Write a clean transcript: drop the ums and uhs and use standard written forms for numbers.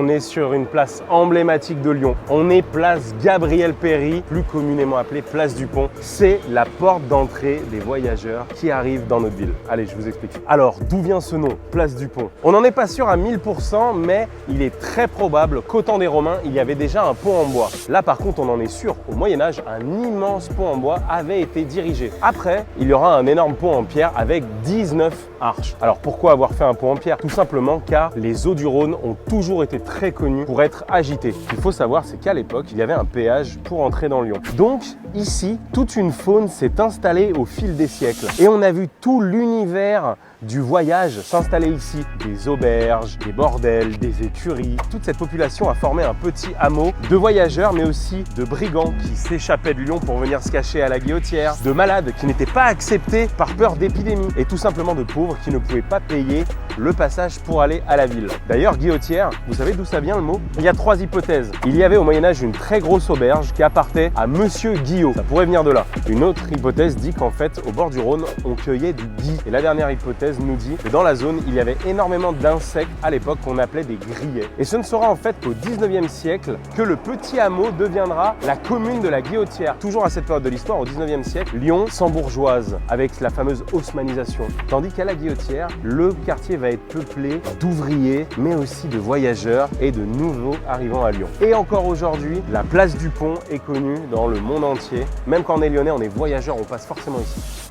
On est sur une place emblématique de Lyon. On est place Gabriel Péri, plus communément appelée place du Pont. C'est la porte d'entrée des voyageurs qui arrivent dans notre ville. Allez, je vous explique. Alors, d'où vient ce nom, place du Pont? On n'en est pas sûr à 1000%, mais il est très probable qu'au temps des Romains, il y avait déjà un pont en bois. Là, par contre, on en est sûr. Au Moyen-Âge, un immense pont en bois avait été dirigé. Après, il y aura un énorme pont en pierre avec 19 arches. Alors, pourquoi avoir fait un pont en pierre? Tout simplement car les eaux du Rhône ont toujours été très connues pour être agitées. Ce qu'il faut savoir, c'est qu'à l'époque, il y avait un péage pour entrer dans Lyon. Donc, ici, toute une faune s'est installée au fil des siècles. Et on a vu tout l'univers du voyage s'installer ici. Des auberges, des bordels, des écuries. Toute cette population a formé un petit hameau de voyageurs, mais aussi de brigands qui s'échappaient de Lyon pour venir se cacher à la Guillotière, de malades qui n'étaient pas acceptés par peur d'épidémie, et tout simplement de pauvres qui ne pouvaient pas payer le passage pour aller à la ville. D'ailleurs, Guillotière, vous savez d'où ça vient le mot? Il y a 3 hypothèses. Il y avait au Moyen-Âge une très grosse auberge qui appartenait à Monsieur Guillot. Ça pourrait venir de là. Une autre hypothèse dit qu'en fait, au bord du Rhône, on cueillait du gui. Et la dernière hypothèse nous dit que dans la zone, il y avait énormément d'insectes à l'époque qu'on appelait des grillets. Et ce ne sera en fait qu'au 19e siècle que le petit hameau deviendra la commune de la Guillotière. Toujours à cette période de l'histoire, au 19e siècle, Lyon s'embourgeoise avec la fameuse haussmannisation. Tandis qu'à la Guillotière, le quartier va être peuplé d'ouvriers, mais aussi de voyageurs et de nouveaux arrivants à Lyon. Et encore aujourd'hui, la place du Pont est connue dans le monde entier. Même quand on est lyonnais, on est voyageur, on passe forcément ici.